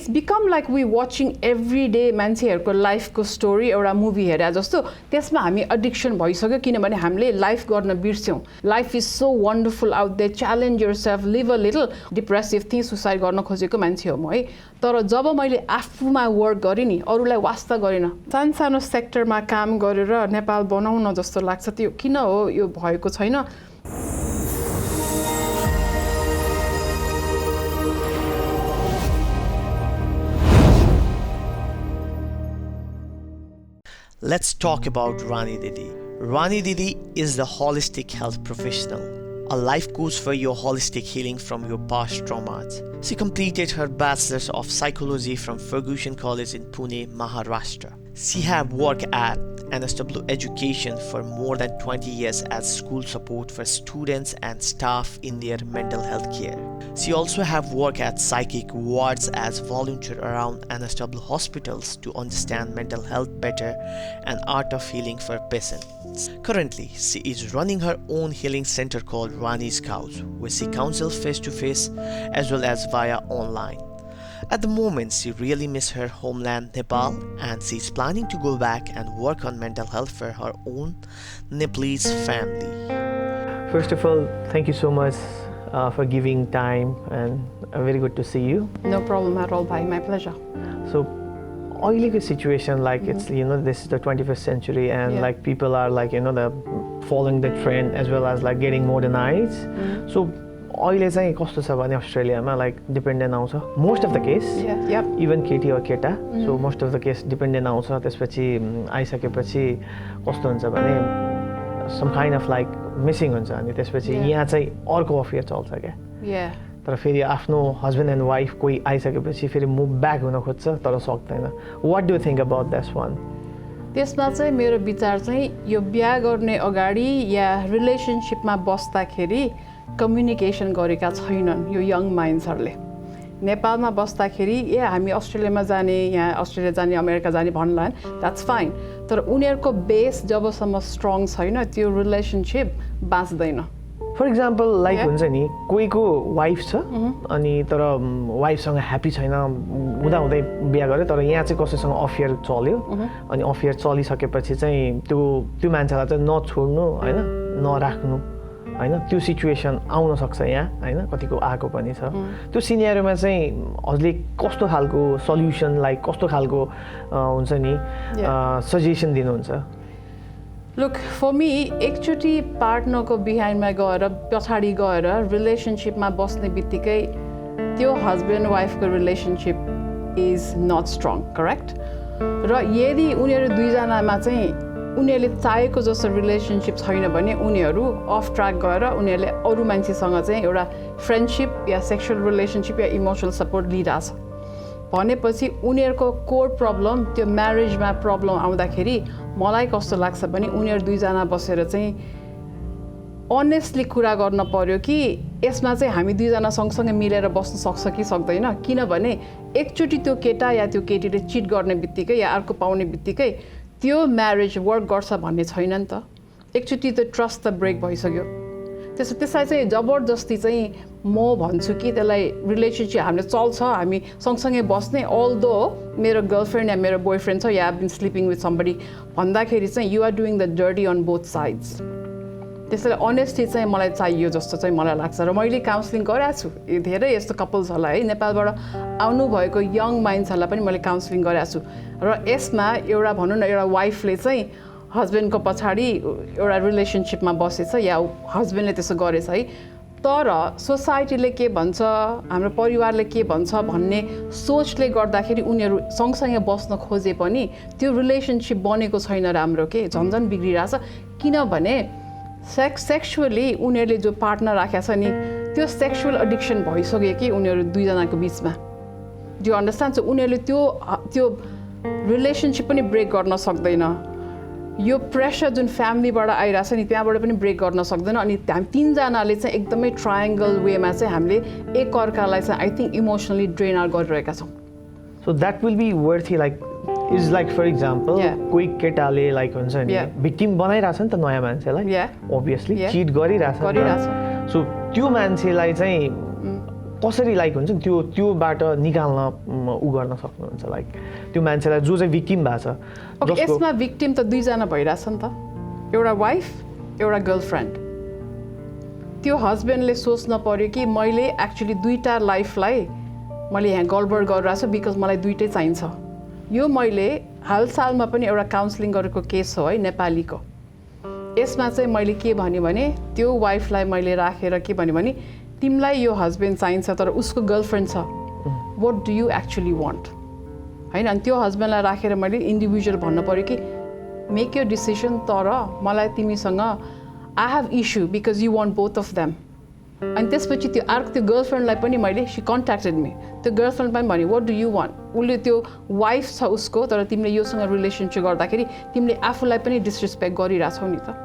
it's become like we watching every day मान्छेहरुको लाइफको story एउटा movie हेरे जस्तो त्यसमा हामी एडिक्सन भइसक्यो किनभने हामीले लाइफ गर्न बिर्स्यौं life is so wonderful out there challenge yourself live a little depressive thing suicide गर्न खोजेको मान्छे हो म है तर जब मैले आफूमा वर्क गरे नि अरूलाई वास्ता गरिन सानो सेक्टरमा काम गरेर नेपाल बनाउन जस्तो लाग्छ त्यो किन हो यो भएको छैन Let's talk about Rani Didi. Rani Didi is the holistic health professional, a life coach for your holistic healing from your past traumas. She completed her Bachelor's of Psychology from Fergusson College in Pune, Maharashtra. She has worked at NSW Education for more than 20 years as school support for students and staff in their mental health care. She also has worked at psychic wards as volunteer around NSW hospitals to understand mental health better and art of healing for patients. Currently, she is running her own healing center called Rani's Couch, where she counsels face-to-face as well as via online. At the moment, she really misses her homeland Nepal and she is planning to go back and work on mental health for her own Nepalese family. First of all, thank you so much for giving time and very good to see you. No problem at all, bhai. My pleasure. So, oily situation like it's this is the 21st century and like people are like the following the trend as well as like getting modernized. So अहिले चाहिँ कस्तो छ भने अस्ट्रेलियामा like dependent आउँछ most of the case even केटी वा केटा so most of the case dependent आउँछ त्यसपछि आइसकेपछि कस्तो हुन्छ भने some kind of like missing हुन्छ अनि त्यसपछि यहाँ चाहिँ अर्को अफेयर चल्छ क्या तर फेरि आफ्नो हस्बेन्ड एन्ड वाइफ कोही आइसकेपछि फेरि मुभ ब्याक हुन खोज्छ तर सक्दैन what do think about that one त्यसमा चाहिँ मेरो विचार चाहिँ यो बिहा गर्ने अगाडि या रिलेसनशिपमा बस्दाखेरि कम्युनिकेसन गरेका छैनन् यो यङ माइन्ड्सहरूले नेपालमा बस्दाखेरि हामी अस्ट्रेलियामा जाने यहाँ अस्ट्रेलिया जाने अमेरिका जाने भन्लान् द्याट्स फाइन तर उनीहरूको बेस जबसम्म स्ट्रङ छैन त्यो रिलेसनशिप बाँच्दैन फर इक्जाम्पल लाइक हुन्छ नि कोहीको वाइफ छ अनि तर वाइफसँग ह्याप्पी छैन हुँदाहुँदै बिहा गर्यो तर यहाँ चाहिँ कसैसँग अफेयर चल्यो अनि अफेयर चलिसकेपछि चाहिँ त्यो मान्छेलाई चाहिँ नछोड्नु होइन नराख्नु हैन त्यो सिचुएसन आउन सक्छ यहाँ हैन कतिको आएको पनि छ त्यो सिनेरियोमा चाहिँ हजुरले कस्तो खालको सल्युसन लाइक कस्तो खालको हुन्छ नि सजेसन दिनुहुन्छ लुक फर मी एकचोटि पार्टनरको बिहाइन्डमा गएर पछाडि गएर रिलेसनशिपमा बस्ने बित्तिकै त्यो हस्बेन्ड वाइफको relationship is not strong correct र यदि उनीहरू दुईजनामा चाहिँ उनीहरूले चाहेको जस्तो रिलेसनशिप छैन भने उनीहरू अफ ट्र्याक गएर उनीहरूले अरू मान्छेसँग चाहिँ एउटा फ्रेन्डशिप या सेक्सुअल रिलेसनशिप या इमोसनल सपोर्ट लिइरहेछ भनेपछि उनीहरूको कोर प्रब्लम त्यो म्यारेजमा प्रब्लम आउँदाखेरि मलाई कस्तो लाग्छ भने उनीहरू दुईजना बसेर चाहिँ अनेस्टली कुरा गर्न पर्यो कि यसमा चाहिँ हामी दुईजना सँगसँगै मिलेर बस्न सक्छ कि सक्दैन किनभने एकचोटि त्यो केटा या त्यो केटीले चिट गर्ने बित्तिकै या अर्को पाउने बित्तिकै त्यो म्यारेज वर्क गर्छ भन्ने छैन नि त एकचोटि त्यो ट्रस्ट त ब्रेक भइसक्यो त्यसलाई चाहिँ जबरजस्ती चाहिँ म भन्छु कि त्यसलाई रिलेसनशिप हामीले चल्छ हामी सँगसँगै बस्ने अल्दो मेरो गर्लफ्रेन्ड या मेरो बोयफ्रेन्ड छ या बिन स्लिपिङ विथ समबडी भन्दाखेरि चाहिँ you are doing the dirty on both sides त्यसैले अनेस्टी चाहिँ मलाई चाहियो जस्तो चाहिँ मलाई लाग्छ र मैले काउन्सिलिङ गरेको छु धेरै यस्तो कपल्सहरूलाई है नेपालबाट आउनुभएको यङ माइन्ड्सहरूलाई पनि मैले काउन्सिलिङ गरेको छु र यसमा एउटा भनौँ न एउटा वाइफले चाहिँ हस्बेन्डको पछाडि एउटा रिलेसनशिपमा बसेछ या हस्बेन्डले त्यसो गरेछ है तर सोसाइटीले के भन्छ हाम्रो परिवारले के भन्छ भन्ने सोचले गर्दाखेरि उनीहरू सँगसँगै बस्न खोजे पनि त्यो रिलेसनशिप बनेको छैन राम्रो के झन्झन बिग्रिरहेछ किनभने सेक्सुअली उनीहरूले जो पार्टनर राखेको छ नि त्यो सेक्सुअल एडिक्सन भइसक्यो कि उनीहरू दुईजनाको बिचमा डु अन्डरस्ट्यान्ड सो उनीहरूले त्यो रिलेसनशिप पनि ब्रेक गर्न सक्दैन यो प्रेसर जुन फ्यामिलीबाट आइरहेछ नि त्यहाँबाट पनि ब्रेक गर्न सक्दैन अनि हामी तीनजनाले चाहिँ एकदमै ट्रायङ्गल वेमा चाहिँ हामीले एक अर्कालाई चाहिँ I think emotionally drain out गरिरहेका छौँ so that will be worthy like is like for example कोही केटाले लाइक हुन्छ नि भिक्टिम बनाइरहेछ नि त नयाँ मान्छेलाई अभियसली चिट गरिरहेछ सो त्यो मान्छेलाई चाहिँ कसरी लाइक हुन्छ नि त्योबाट निकाल्न उ गर्न सक्नुहुन्छ लाइक त्यो मान्छेलाई जो चाहिँ भिक्टिम भएको छ ओके यसमा भिक्टिम त दुईजना भइरहेछ नि त एउटा वाइफ एउटा गर्लफ्रेन्ड त्यो हस्बेन्डले सोच्न पर्यो कि मैले एक्चुअली दुईटा लाइफलाई मैले यहाँ गडबड गरिरहेको छु बिकज मलाई दुइटै चाहिन्छ यो मैले हालसालमा पनि एउटा काउन्सिलिङ गरेको केस हो है नेपालीको यसमा चाहिँ मैले के भने त्यो वाइफलाई मैले राखेर के भने तिमीलाई यो हस्बेन्ड चाहिन्छ तर उसको गर्लफ्रेन्ड छ what do you actually want होइन अनि त्यो हस्बेन्डलाई राखेर मैले इन्डिभिजुअल भन्नु पऱ्यो कि मेक यो डिसिसन तर मलाई तिमीसँग I have issue because you want both of them अनि त्यसपछि त्यो अर्को त्यो गर्लफ्रेन्डलाई पनि मैले सी कन्ट्याक्टेड मी त्यो गर्लफ्रेन्ड पनि भने वाट डु यु वान्ट उसले त्यो वाइफ छ उसको तर तिमीले योसँग रिलेसनसिप गर्दाखेरि तिमीले आफूलाई पनि डिसरेस्पेक्ट गरिरहेछौ नि त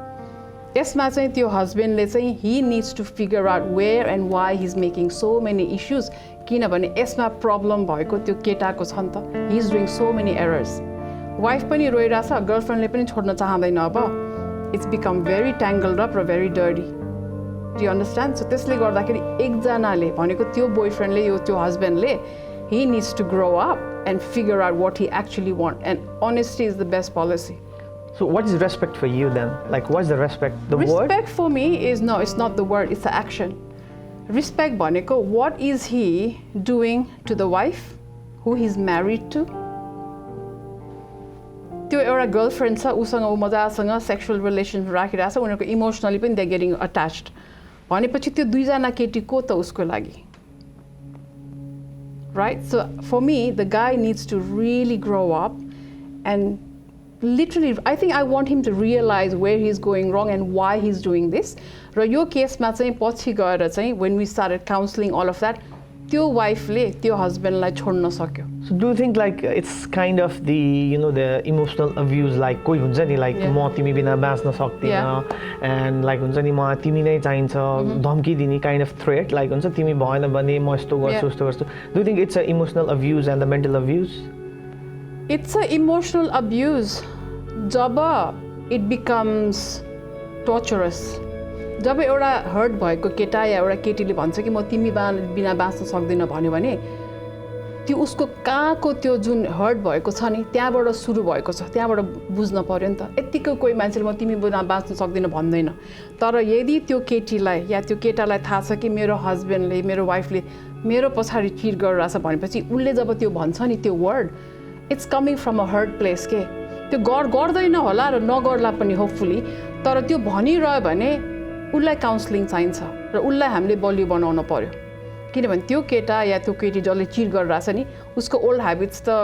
यसमा चाहिँ त्यो हस्बेन्डले चाहिँ he needs to figure out where and why he is making so many issues किनभने यसमा प्रब्लम भएको त्यो केटाको छ नि त he is doing so many errors wife पनि रोइरहेछ गर्लफ्रेन्डले पनि छोड्न चाहँदैन अब it's become very tangled up र very dirty do understand so त्यसले गर्दाखेरि एकजनाले भनेको त्यो बोयफ्रेन्डले यो त्यो हस्बेन्डले he needs to grow up and figure out what Hee actually want and honesty is the best policy So what is respect for you then? Like what's the respect? The word? Respect for me is no, it's not the word, it's the action. Respect bhaneko, what is he doing to the wife who he's married to? त्यो एउटा girlfriend छ उसँग ऊ मजासँग sexual relation राखिरहेछ उनीहरूको emotionally पनि they getting अट्याच्ड भनेपछि त्यो दुईजना केटी को त उसको लागि right so for me the guy needs to really grow up and literally I think I want him to realize where he's going wrong and why he's doing this र यो केसमा चाहिँ पछि गएर चाहिँ when we started counseling all of that त्यो वाइफले त्यो हस्बेन्डलाई छोड्न सक्यो So do you think like it's kind of the the emotional abuse like कोही हुन्छ नि like म तिमी बिना बाँच्न सक्दिन and like हुन्छ नि म तिमी नै चाहिन्छ धम्की दिने kind of threat like हुन्छ तिमी भएन भने म यस्तो गर्छु उस्तो गर्छु Do you think it's an emotional abuse and the mental abuse? It's an emotional abuse job it becomes torturous जब एउटा हर्ट भएको केटा या एउटा केटीले भन्छ कि म तिमी बिना बाँच्न सक्दिनँ भन्यो भने त्यो उसको कहाँको त्यो जुन हर्ट भएको छ नि त्यहाँबाट सुरु भएको छ त्यहाँबाट बुझ्न पर्यो नि त यतिको कोही मान्छेले म तिमी बिना बाँच्न सक्दिनँ भन्दैन तर यदि त्यो केटीलाई या त्यो केटालाई थाहा छ कि मेरो हस्बेन्डले मेरो वाइफले मेरो पछाडि चिट गरिरहेछ भनेपछि उसले जब त्यो भन्छ नि त्यो word it's coming from a hurt place के त्यो गर्दैन होला र नगर्ला पनि होपफुली तर त्यो भनिरह्यो भने उसलाई काउन्सिलिङ चाहिन्छ र उसलाई हामीले बलियो बनाउन पर्यो किनभने त्यो केटा या त्यो केटी जसले चिट गरिरहेछ नि उसको ओल्ड ह्याबिट्स त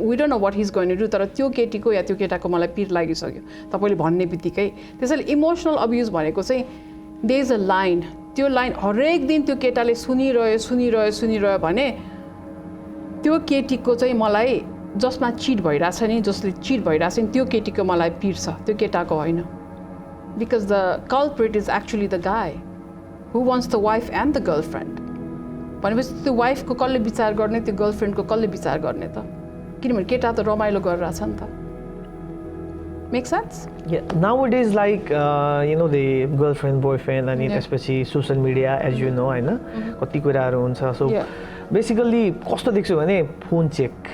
we don't know what he's going to do तर त्यो केटीको या त्यो केटाको मलाई पिर लागिसक्यो तपाईँले भन्ने बित्तिकै त्यसैले इमोसनल अब्युज भनेको चाहिँ देयर इज अ लाइन त्यो लाइन हरेक दिन त्यो केटाले सुनिरह्यो भने त्यो केटीको चाहिँ मलाई जसमा चिट भइरहेछ नि जसले चिट भइरहेछ नि त्यो केटीको मलाई पिर छ त्यो केटाको होइन because the culprit is actually the guy who wants the wife and the girlfriend भनेपछि त्यो वाइफको कसले विचार गर्ने त्यो गर्लफ्रेन्डको कसले विचार गर्ने त किनभने केटा त रमाइलो गरिरहेछ नि त Make sense? Yeah, nowadays like the girlfriend boyfriend अनि त्यसपछि social media as you know हैन कति कुराहरु हुन्छ so basically कस्तो देख्छु भने phone check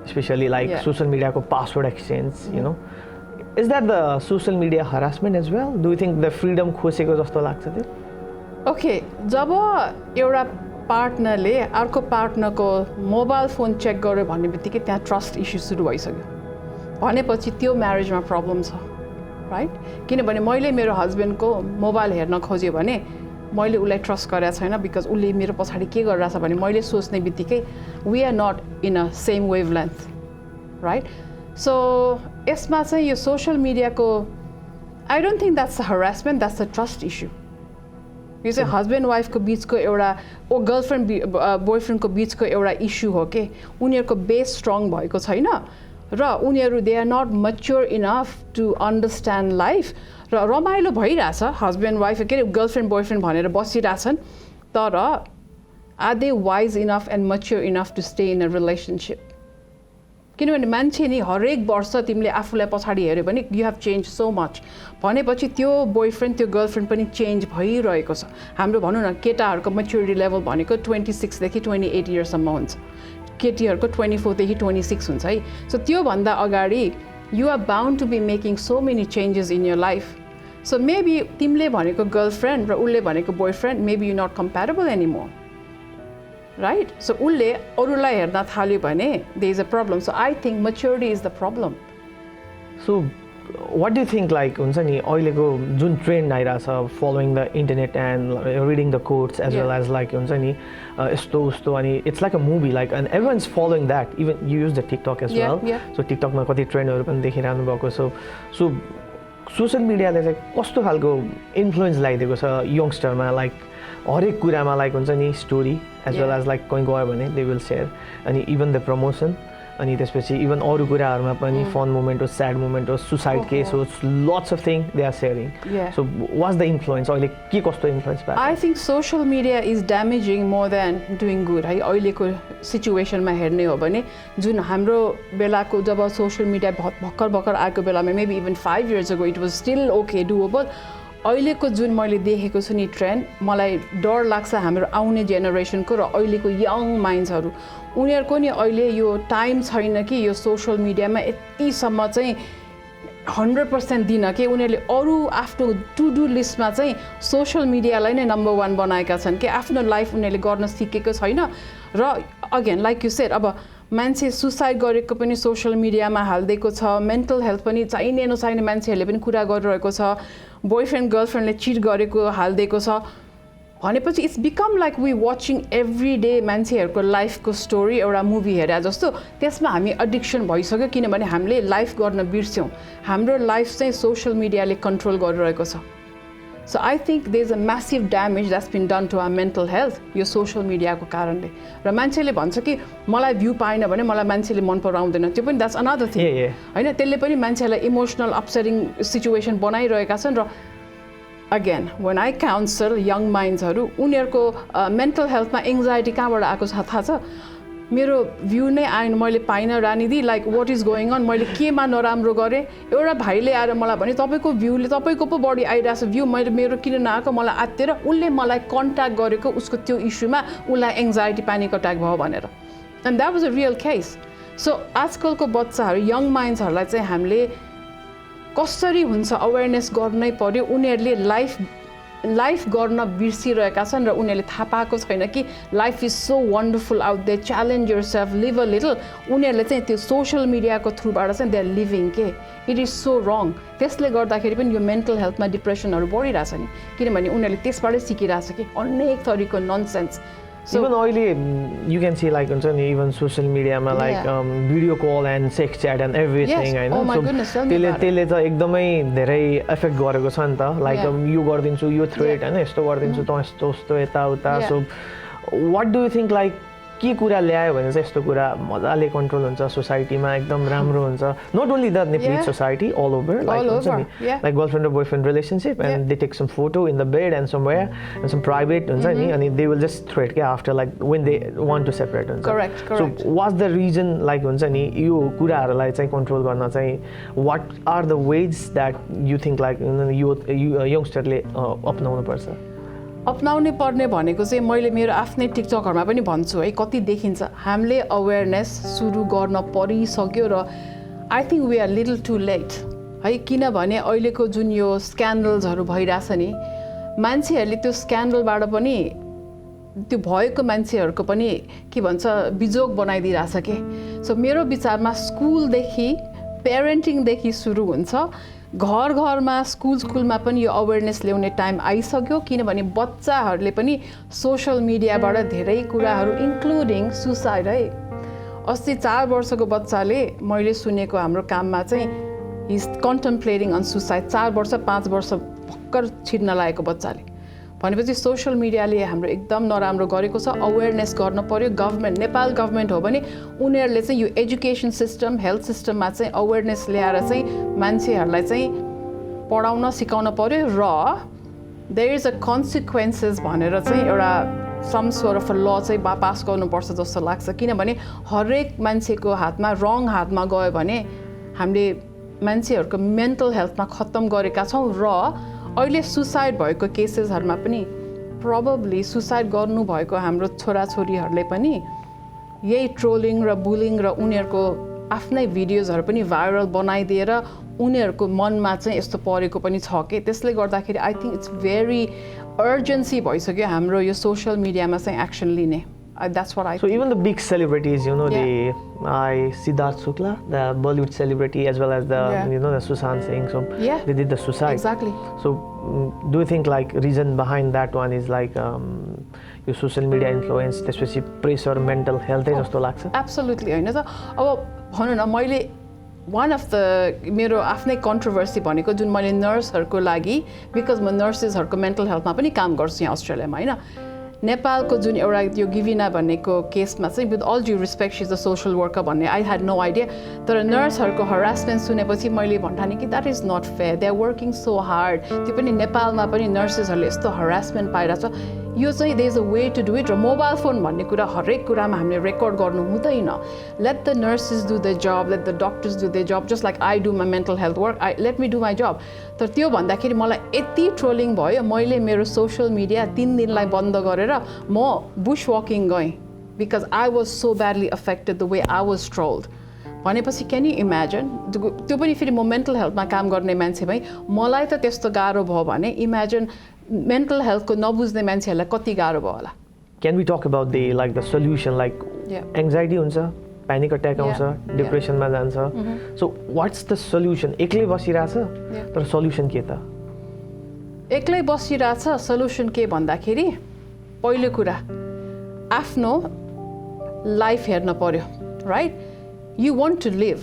especially like social media को password exchange is that the social media harassment as well do you think the freedom खोसेको जस्तो लाग्छ त्यो Okay जब एउटा पार्टनरले अर्को पार्टनरको मोबाइल फोन चेक गर्यो भन्ने बित्तिकै त्यहाँ ट्रस्ट इस्यु सुरु भइसक्यो भनेपछि त्यो म्यारेजमा प्रब्लम छ राइट किनभने मैले मेरो हस्बेन्डको मोबाइल हेर्न खोज्यो भने मैले उसलाई ट्रस्ट गरेको छैन बिकज उसले मेरो पछाडि के गरिरहेछ भने मैले सोच्ने बित्तिकै we are not in a same wavelength right so यसमा चाहिँ यो सोसियल मिडियाको I don't think that's a harassment that's a trust issue यो चाहिँ हस्बेन्ड वाइफको बिचको एउटा गर्लफ्रेन्ड बोयफ्रेन्डको बिचको एउटा इस्यु हो कि उनीहरूको बेस स्ट्रङ भएको छैन र उनीहरू they are not mature enough to understand life र रमाइलो भइरहेछ हस्बेन्ड वाइफ के अरे गर्लफ्रेन्ड बोयफ्रेन्ड भनेर बसिरहेछन् तर are they wise enough and mature enough to stay in a relationship किनभने मान्छे नि हरेक वर्ष तिमीले आफूलाई पछाडि हेऱ्यो भने you have change so much भनेपछि त्यो बोयफ्रेन्ड त्यो गर्लफ्रेन्ड पनि चेन्ज भइरहेको छ हाम्रो भनौँ न केटाहरूको मेच्युरिटी लेभल भनेको 26 देखि 28 इयर्ससम्म हुन्छ केटीहरूको 24 देखि 26 हुन्छ है सो त्योभन्दा अगाडि you are bound to be making so many changes in your life so maybe तिमीले भनेको गर्लफ्रेन्ड र उसले भनेको boyfriend maybe you not comparable anymore right so ulle arulai herna thalyo bhane there is a problem so I think maturity is the problem so what do you think like huncha ni aileko jun trend aira cha following the internet and reading the quotes as well as like huncha ni esto usto ani it's like a movie like and everyone's following that even you use the TikTok as well so TikTok ma kati trend haru pani dekhirahnu bhako so social media le chai kasto khalko influence laideko cha youngster ma like हरेक कुरामा like हुन्छ नि story as well as like कहीँ गयो भने they will share अनि even the promotion अनि त्यसपछि इभन अरू कुराहरूमा पनि फन मोमेन्ट होस् स्याड मोमेन्ट होस् सुसाइड केस होस् lots of thing they are sharing so what's the influence अहिले के कस्तो इन्फ्लुएन्स भयो I think social media is damaging more than doing good है अहिलेको सिचुएसनमा हेर्ने हो भने जुन हाम्रो बेलाको जब सोसियल मिडिया भर्खर आएको बेलामा maybe even 5 years ago it was still okay doable अहिलेको जुन मैले देखेको छु नि ट्रेन्ड मलाई डर लाग्छ हाम्रो आउने जेनेरेसनको र अहिलेको यङ माइन्ड्सहरू उनीहरूको नि अहिले यो टाइम छैन कि यो सोसियल मिडियामा यतिसम्म चाहिँ 100% दिन कि उनीहरूले अरू आफ्नो टु डु लिस्टमा चाहिँ सोसियल मिडियालाई नै नम्बर 1 बनाएका छन् कि आफ्नो लाइफ उनीहरूले गर्न सिकेको छैन र अगेन लाइक यु सेड अब मान्छे सुसाइड गरेको पनि सोसियल मिडियामा हालिदिएको छ मेन्टल हेल्थ पनि चाहिने नचाहिने मान्छेहरूले पनि कुरा गरिरहेको छ बोयफ्रेन्ड गर्लफ्रेन्डले चिट गरेको हालिदिएको छ भनेपछि it's become like we watching every day मान्छेहरूको लाइफको स्टोरी एउटा मुभी हेरे जस्तो त्यसमा हामी एडिक्सन भइसक्यो किनभने हामीले लाइफ गर्न बिर्स्यौँ हाम्रो लाइफ चाहिँ सोसियल मिडियाले कन्ट्रोल गरिरहेको छ so I think there is a massive damage that's been done to our mental health यो सोसियल मिडियाको कारणले र मान्छेले भन्छ कि मलाई भ्यू पाएन भने मलाई मान्छेले मन पराउँदैन त्यो पनि द्याट्स अनदर थिङ होइन त्यसले पनि मान्छेलाई इमोसनल अपसेटिङ सिचुएसन बनाइरहेका छन् र again when I counsel young माइन्ड्सहरू उनीहरूको मेन्टल हेल्थमा एङ्जाइटी कहाँबाट आएको छ थाहा छ मेरो भ्यू नै आएन मैले पाइनँ रानीदी like what is going on मैले केमा नराम्रो गरेँ एउटा भाइले आएर मलाई भने तपाईँको भ्यूले तपाईँको पो बढी आइरहेको छ भ्यू मैले मेरो किन नआएको मलाई आत्तिएर उसले मलाई कन्ट्याक्ट गरेको उसको त्यो इस्युमा उसलाई एङ्जाइटी प्यानिक अट्याक भयो भनेर and that was a real case so आजकलको बच्चाहरू यङ माइन्ड्सहरूलाई चाहिँ हामीले कसरी हुन्छ अवेरनेस गर्नै पर्यो उनीहरूले लाइफ गर्न बिर्सिरहेका छन् र उनीहरूले थाहा पाएको छैन कि life is so wonderful out there challenge yourself live a little उनीहरूले चाहिँ त्यो सोसियल मिडियाको थ्रुबाट चाहिँ दे आर लिभिङ के इट इज सो रङ त्यसले गर्दाखेरि पनि यो मेन्टल हेल्थमा डिप्रेसनहरू बढिरहेछ नि किनभने उनीहरूले त्यसबाटै सिकिरहेछ कि अनेक थरीको ननसेन्स even अहिले you can see like हुन्छ नि even social media मा like video call and sex chat and everything हैन oh my goodness त्यसले त एकदमै धेरै इफेक्ट गरेको छ नि त लाइक यो गर्दिन्छु यो थ्रेट हैन यस्तो गर्दिन्छु त यस्तो यस्तो यता उता so what do you think like के कुरा ल्यायो भने चाहिँ यस्तो कुरा मजाले कन्ट्रोल हुन्छ सोसाइटीमा एकदम राम्रो हुन्छ not only the Nepali society all over like हुन्छ नि लाइक गर्लफ्रेन्ड र boyfriend relationship and they take some photo in the bed and somewhere and some private हुन्छ नि अनि दे विल जस्ट थ्रेट के after like when they want to separate हुन्छ so what's the reason like हुन्छ नि यो कुराहरूलाई चाहिँ कन्ट्रोल गर्न चाहिँ what are the ways that you think like यो यङ्स्टरले अपनाउनु पर्छ अपनाउनै पर्ने भनेको चाहिँ मैले मेरो आफ्नै टिकटकहरूमा पनि भन्छु है कति देखिन्छ हामीले अवेरनेस सुरु गर्न परिसक्यो र I think we are little too late है किनभने अहिलेको जुन यो स्क्यान्डल्सहरू भइरहेछ नि मान्छेहरूले त्यो स्क्यान्डलबाट पनि त्यो भएको मान्छेहरूको पनि के भन्छ बिजोग बनाइदिइरहेछ के सो मेरो विचारमा स्कुलदेखि पेरेन्टिङदेखि सुरु हुन्छ घर घरमा स्कुलमा पनि यो अवेरनेस ल्याउने टाइम आइसक्यो किनभने बच्चाहरूले पनि सोसियल मिडियाबाट धेरै कुराहरू इन्क्लुडिङ सुसाइड है अस्ति 4 वर्षको बच्चाले मैले सुनेको हाम्रो काममा चाहिँ हिज कन्टेम्प्लेटिङ अन सुसाइड 4 वर्ष 5 वर्ष भर्खर छिर्न लागेको बच्चाले भनेपछि सोसियल मिडियाले हाम्रो एकदम नराम्रो गरेको छ अवेरनेस गर्न पर्यो गभर्नमेन्ट नेपाल गभर्नमेन्ट हो भने उनीहरूले चाहिँ यो एजुकेसन सिस्टम हेल्थ सिस्टममा चाहिँ अवेरनेस ल्याएर चाहिँ मान्छेहरूलाई चाहिँ पढाउन सिकाउन पर्यो र देयर इज अ कन्सिक्वेन्सेस भनेर चाहिँ एउटा सम सोर्ट अफ ल चाहिँ पास गर्नुपर्छ जस्तो लाग्छ किनभने हरेक मान्छेको हातमा रङ हातमा गयो भने हामीले मान्छेहरूको मेन्टल हेल्थमा खत्तम गरेका छौँ र अहिले सुसाइड भएको केसेसहरूमा पनि प्रोबेबली सुसाइड गर्नुभएको हाम्रो छोराछोरीहरूले पनि यही ट्रोलिङ र बुलिङ र उनीहरूको आफ्नै भिडियोजहरू पनि भाइरल बनाइदिएर उनीहरूको मनमा चाहिँ यस्तो परेको पनि छ कि त्यसले गर्दाखेरि I think it's very urgency भइसक्यो हाम्रो यो सोसियल मिडियामा चाहिँ एक्सन लिने that's what I So think. even the big celebrities, you know, Yeah. Siddharth Shukla, the Bollywood celebrity, as well as the the Sushant Singh, so Yeah. they did the suicide. Exactly. So do you think like reason behind that one is like your social media influence, especially pressure, mental health जस्तो लाग्छ? Absolutely हैन त अब भनौँ न मैले one of the मेरो आफ्नै कन्ट्रोभर्सी भनेको जुन मैले नर्सहरूको लागि बिकज म नर्सेसहरूको मेन्टल हेल्थमा पनि काम गर्छु यहाँ अस्ट्रेलियामा हैन नेपालको जुन एउटा यो गिविना भन्नेको केसमा चाहिँ with all due respect she is a social worker भन्ने आई ह्याड नो आइडिया तर नर्सहरूको हरासमेन्ट सुनेपछि मैले भन्ठाने कि that is not fair they are working so hard त्यो पनि नेपालमा पनि नर्सेसहरूले यस्तो हरासमेन्ट पाइरहेको छ यो चाहिँ they is a way to do it र मोबाइल फोन भन्ने कुरा हरेक कुरामा हामीले रेकर्ड गर्नु हुँदैन let the nurses do the job let the doctors do the job just like I do my mental health work let me do my job तर त्यो भन्दाखेरि मलाई यति ट्रोलिङ भयो मैले मेरो सोसियल मिडिया 3 दिनलाई बन्द गरेर म बुश वकिङ गएँ because I was so badly affected the way I was trolled भनेपछि क्यान यु इमेजिन त्यो पनि फेरि म मेन्टल हेल्थमा काम गर्ने मान्छे भएँ मलाई त त्यस्तो गाह्रो भयो भने इमेजिन मेन्टल हेल्थको नबुझ्ने मान्छेहरूलाई कति गाह्रो भयो होला Can we talk about the solution like anxiety हुन्छ panic attack आउँछ डिप्रेसनमा जान्छ so what's the solution एक्लै बसिरहेछ तर सल्युसन के त एक्लै बसिरहेछ सल्युसन के भन्दाखेरि पहिलो कुरा आफ्नो लाइफ हेर्न पर्यो right you want to live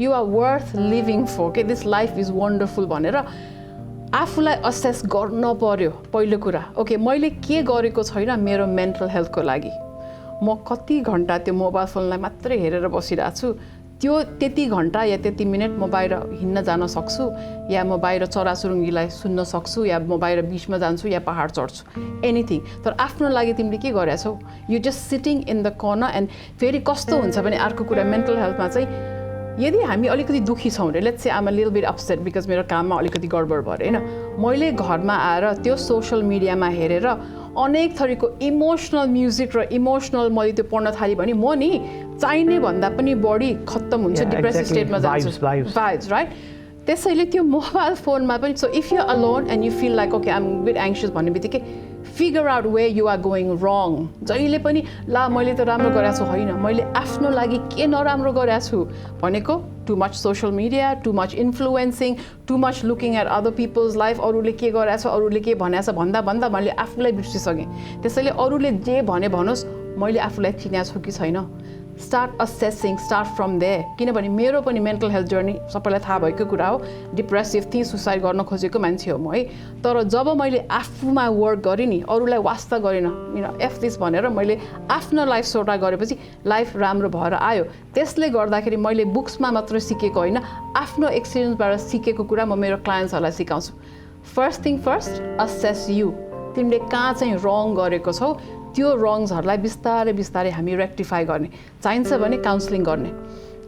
you are worth living for के दिस लाइफ इज वन्डरफुल भनेर आफूलाई असेस गर्न पर्यो पहिलो कुरा ओके मैले के गरेको छैन मेरो मेन्टल हेल्थको लागि म कति घन्टा त्यो मोबाइल फोनलाई मात्रै हेरेर बसिरहेको छु त्यो त्यति घन्टा या त्यति मिनट म बाहिर हिँड्न जान सक्छु या म बाहिर चराचुरुङ्गीलाई सुन्न सक्छु या म बाहिर बिचमा जान्छु या पहाड चढ्छु एनिथिङ तर आफ्नो लागि तिमीले के गरेछौ you just sitting in the corner and फेरि कस्तो हुन्छ भने अर्को कुरा मेन्टल हेल्थमा चाहिँ यदि हामी अलिकति दुखी छौँ रे let's say um a little bit upset because मेरो काममा अलिकति गडबड भयो हैन मैले घरमा आएर त्यो सोसियल मिडियामा हेरेर अनेक थरीको इमोसनल म्युजिक र इमोसनल मैले त्यो पढ्न थालेँ भने म नि चाहिने भन्दा पनि बढी खत्तम हुन्छ डिप्रेसिभ स्टेटमा जान्छु भाइब्स राइट त्यसैले त्यो मोबाइल फोनमा पनि so if you alone and you feel like okay I am bit anxious भन्ने बित्तिकै figure out way you are going wrong जहिले पनि ला मैले त राम्रो गरेको छु होइन मैले आफ्नो लागि के नराम्रो गरेको छु भनेको too much social media too much influencing too much looking at other people's life अरूले के गरेको छ अरूले के भनेको छ भन्दा भन्दा मैले आफूलाई बिर्सिसकेँ त्यसैले अरूले जे भने भनोस् मैले आफूलाई चिनेको छु कि छैन स्टार्ट असेसिङ स्टार्ट फ्रम देयर किनभने मेरो पनि मेन्टल हेल्थ जर्नी सबैलाई थाहा भएको कुरा हो डिप्रेसिभ थिएँ सुसाइड गर्न खोजेको मान्छे हो म है तर जब मैले आफूमा वर्क गरेँ नि अरूलाई वास्ता गरेन एफ दिस भनेर मैले आफ्नो लाइफ सोर्ट आउट गरेपछि लाइफ राम्रो भएर आयो त्यसले गर्दाखेरि मैले बुक्समा मात्र सिकेको होइन आफ्नो एक्सपिरियन्सबाट सिकेको कुरा म मेरो क्लायन्ट्सहरूलाई सिकाउँछु first thing first assess you तिमीले कहाँ चाहिँ रङ गरेको छौ त्यो रङ्सहरूलाई बिस्तारै बिस्तारै हामी रेक्टिफाई गर्ने चाहिन्छ भने काउन्सिलिङ गर्ने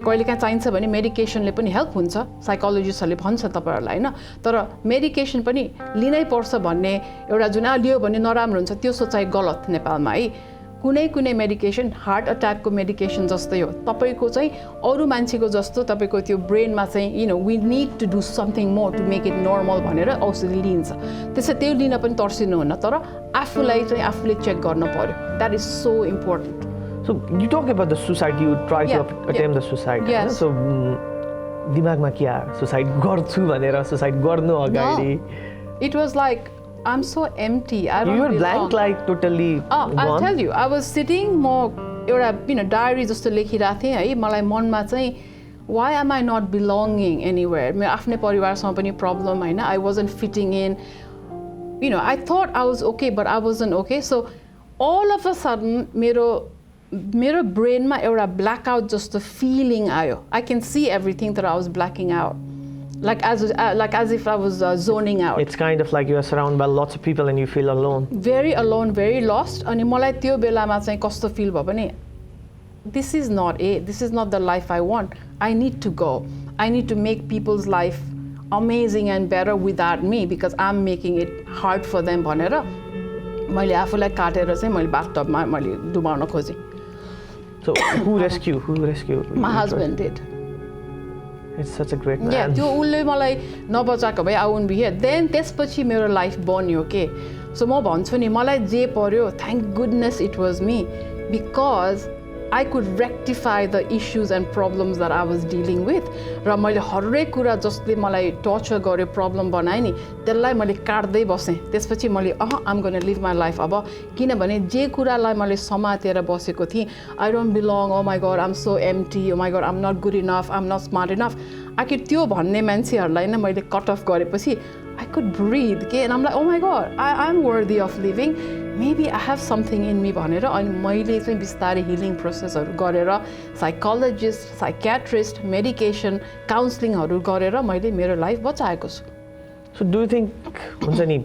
कहिलेकाहीँ चाहिन्छ भने मेडिकेसनले पनि हेल्प हुन्छ साइकोलोजिस्टहरूले भन्छ तपाईँहरूलाई होइन तर मेडिकेसन पनि लिनै पर्छ भन्ने एउटा जुन लियो भने नराम्रो हुन्छ त्यो सोचाइ गलत नेपालमा है कुनै कुनै मेडिकेसन हार्ट अट्याकको मेडिकेसन जस्तै हो तपाईँको चाहिँ अरू मान्छेको जस्तो तपाईँको त्यो ब्रेनमा चाहिँ we need to do something more to make it normal भनेर औषधि लिइन्छ त्यसै त्यो लिन पनि तर्सिनुहुन्न तर आफूलाई चाहिँ आफूले चेक गर्न पर्यो that is so important So you talk about the suicide, you try to attempt the suicide. Yes. So दिमागमा के आयो सुसाइड गर्छु भनेर सुसाइड गर्नु अगाडि It was like I'm so empty. I don't You were belong. blank like totally I'll tell you. I was sitting म एउटा diary जस्तो लेखिरहेको थिएँ है मलाई मनमा चाहिँ why am I not belonging anywhere मेरो आफ्नै परिवारसँग पनि प्रब्लम हैन I wasn't fitting in I thought I was okay but I wasn't okay so all of a sudden मेरो ब्रेनमा एउटा ब्ल्याक आउट जस्तो फिलिङ आयो आई क्यान सी एभ्रिथिङ तर I was blacking out like as if I was zoning out. It's kind of like you are surrounded by lots of people and you feel alone. Very alone, very lost. अनि मलाई त्यो बेलामा चाहिँ कस्तो feel भयो भने this is not it. This is not the life I want. I need to go. I need to make people's life amazing and better without me because I'm making it hard for them भनेर मैले आफूलाई काटेर चाहिँ मैले बाथटबमा मैले डुबाउन खोजेँ. So who rescued? My husband did. It's such a great man. Yeah, त्यो उसले मलाई नबचाएको भए I wouldn't be here. Then त्यसपछि मेरो लाइफ बन्यो के. So म भन्छु नि मलाई जे पर्यो thank goodness it was me because I could rectify the issues and problems that I was dealing with. र मैले हरेक कुरा जसले मलाई टर्चर गर्यो प्रब्लम बनाए नि त्यसलाई मैले काट्दै बसेँ. त्यसपछि मैले I'm going to live my life अब किनभने जे कुरालाई मैले समातेर बसेको थिएँ I don't belong, oh my god I'm so empty, oh my god I'm not good enough, I'm not smart enough. आखिर त्यो भन्ने मान्छेहरूलाई नै मैले कट अफ गरेपछि I could breathe के and I'm like oh my god I'm worthy of living. Maybe I have something in me भनेर अनि मैले चाहिँ बिस्तारै हिलिङ प्रोसेसहरू गरेर साइकोलोजिस्ट, साइकियाट्रिस्ट, मेडिकेसन, काउन्सलिङहरू गरेर मैले मेरो लाइफ बचाएको छु. So do you think हुन्छ नि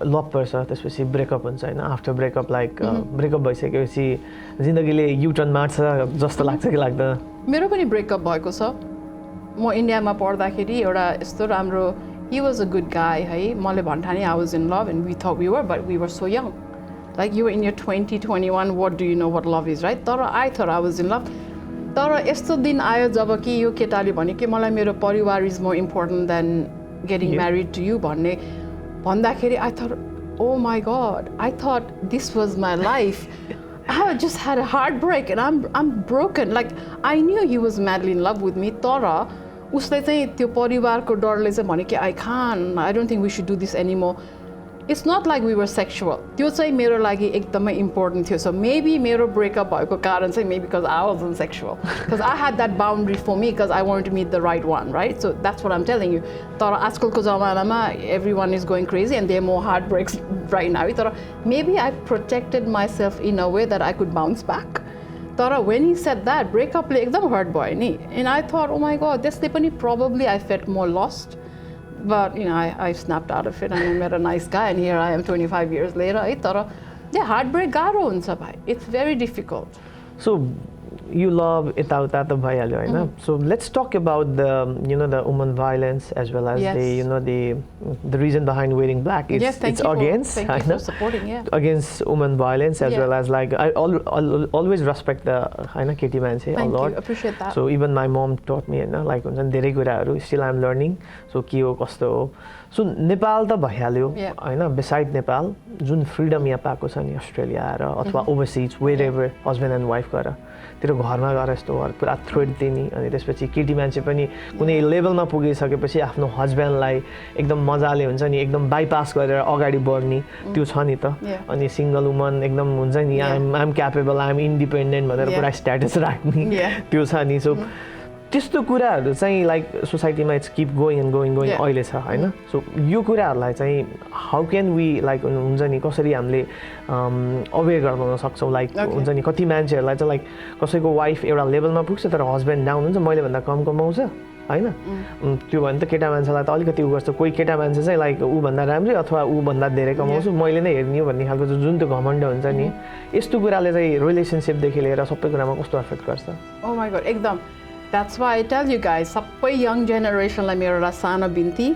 लभ पर्छ त्यसपछि ब्रेकअप हुन्छ हैन आफ्टर ब्रेकअप लाइक ब्रेकअप भइसकेपछि जिन्दगीले युटर्न मार्छ जस्तो लाग्छ कि लाग्दैन? मेरो पनि ब्रेकअप भएको छ. म इन्डियामा पढ्दाखेरि एउटा यस्तो राम्रो he was a good guy है मैले भन्ठाने I was in love and we thought we were but we were so young. Like you were in your 20, 21, what do you know what love is, right? तर I thought I was in love. तर यस्तो दिन आयो जब कि यो केटाले भन्यो कि मलाई मेरो परिवार is more important than getting married to you भन्ने भन्दाखेरि I thought oh my god I thought this was my life. I just had a heartbreak and I'm broken. Like I knew he was madly in love with me तर उसले चाहिँ त्यो परिवारको डरले चाहिँ भन्यो कि I don't think we should do this anymore. It's not like we were sexual. त्यो चाहिँ मेरो लागि एकदमै important थियो. So maybe मेरो breakup भएको कारण चाहिँ maybe because I wasn't sexual. Because I had that boundary for me because I wanted to meet the right one, right? So that's what I'm telling you. तर आजकलको जमानामा everyone is going crazy and there are more heartbreaks right now. तर maybe I protected myself in a way that I could bounce back. तर when he said that, breakup ले एकदम hurt भयो नि. And I thought, oh my god, त्यसले पनि probably I felt more lost. But you know, I snapped out of it and I met a nice guy and here I am 25 years later. Yeah, heartbreak गाह्रो हुन्छ भाइ. It's very difficult. So you love यता त भइहाल्यो हैन? So let's talk about the woman violence as well as the reason behind wearing black. It's against thank you for supporting, against woman violence as well as like I always respect the केटी मान्छे a lot. Thank you, appreciate that. So even my mom taught me हैन like हुन्छ नि धेरै कुराहरू still I'm learning. So के हो कस्तो हो. So नेपाल त भइहाल्यो हैन beside नेपाल जुन फ्रीडम यहाँ पाएको छ नि अस्ट्रेलिया आएर अथवा overseas wherever husband and wife गरेर तेरो घरमा गएर यस्तो पुरा थ्रेट दिने अनि त्यसपछि केटी मान्छे पनि कुनै लेभलमा पुगिसकेपछि आफ्नो हस्बेन्डलाई एकदम मजाले हुन्छ नि एकदम बाइपास गरेर अगाडि बढ्ने त्यो छ नि त अनि सिंगल वुमन एकदम हुन्छ नि I am capable I am independent भनेर पुरा स्ट्याटस राख्ने त्यो छ नि सो त्यस्तो कुराहरू चाहिँ लाइक सोसाइटीमा it's keep going and going अहिले छ हैन सो यो कुराहरूलाई चाहिँ हाउ क्यान वी लाइक हुन्छ नि कसरी हामीले अवेयर गराउन सक्छौँ लाइक हुन्छ नि कति मान्छेहरूलाई चाहिँ लाइक कसैको वाइफ एउटा लेभलमा पुग्छ तर हस्बेन्ड डाउन हुन्छ मैले भन्दा कम कमाउँछ हैन त्यो भने त केटा मान्छेलाई त अलिकति उ गर्छ कोही केटा मान्छे चाहिँ लाइक ऊ भन्दा राम्रै अथवा ऊ भन्दा धेरै कमाउँछु मैले नै हेर्ने हो भन्ने खालको जुन त्यो घमण्ड हुन्छ नि यस्तो कुराले चाहिँ रिलेसनसिपदेखि लिएर सबै कुरामा कस्तो अफेक्ट गर्छ ओ माय गॉड एकदम That's why I tell you guys, सबै young generationलाई मेरो एउटा सानो बिन्ती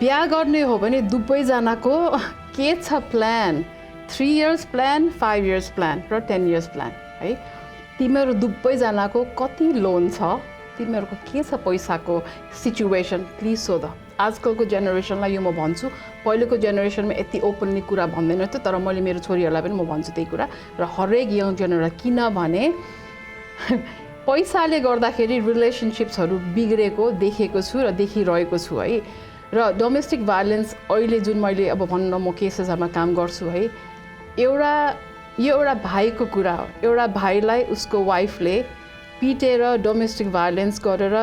बिहा गर्ने हो भने दुवैजनाको के छ plan 3 years plan 5 years plan र 10 years प्लान है तिमीहरू दुवैजनाको कति लोन छ तिमीहरूको के छ पैसाको सिचुएसन प्लिज सोध आजकलको जेनेरेसनलाई यो म भन्छु पहिलेको जेनेरेसनमा यति ओपनली कुरा भन्दैन थियो तर मैले मेरो छोरीहरूलाई पनि म भन्छु त्यही कुरा र हरेक यङ जेनेरेसन किनभने पैसाले गर्दाखेरि रिलेसनशिप्सहरू बिग्रेको देखेको छु र देखिरहेको छु है र डोमेस्टिक भाइलेन्स अहिले जुन मैले अब भन्न म केसेसहरूमा काम गर्छु है एउटा भाइको कुरा हो एउटा भाइलाई उसको वाइफले पिटेर डोमेस्टिक भाइलेन्स गरेर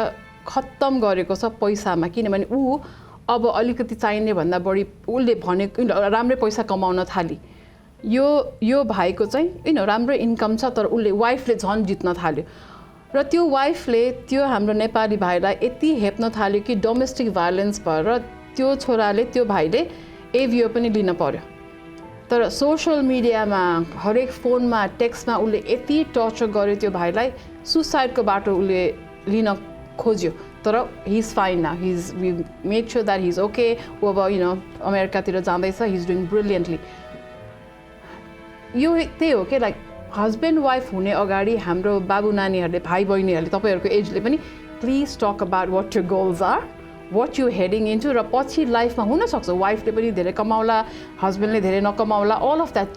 खत्तम गरेको छ पैसामा किनभने ऊ अब अलिकति चाहिने भन्दा बढी उसले भनेको राम्रै पैसा कमाउन थाली यो भाइको चाहिँ राम्रो इन्कम छ तर उसले वाइफले झन् जित्न थाल्यो र त्यो वाइफले त्यो हाम्रो नेपाली भाइलाई यति हेप्न थाल्यो कि डोमेस्टिक भाइलेन्स भएर त्यो छोराले त्यो भाइले एभिओ पनि लिन पर्यो तर सोशल मिडियामा हरेक फोनमा टेक्स्टमा उसले यति टर्चर गर्यो त्यो भाइलाई सुसाइडको बाटो उसले लिन खोज्यो तर he is fine now we made sure that he is okay ऊ अब अमेरिकातिर जाँदैछ हि इज डुइङ ब्रिलियन्टली यो त्यही हो कि लाइक हस्बेन्ड वाइफ हुने अगाडि हाम्रो बाबु नानीहरूले भाइ बहिनीहरूले तपाईँहरूको एजले पनि please talk about what your goals are what you heading into र पछि लाइफमा हुनसक्छ वाइफले पनि धेरै कमाउला हस्बेन्डले धेरै नकमाउला all of that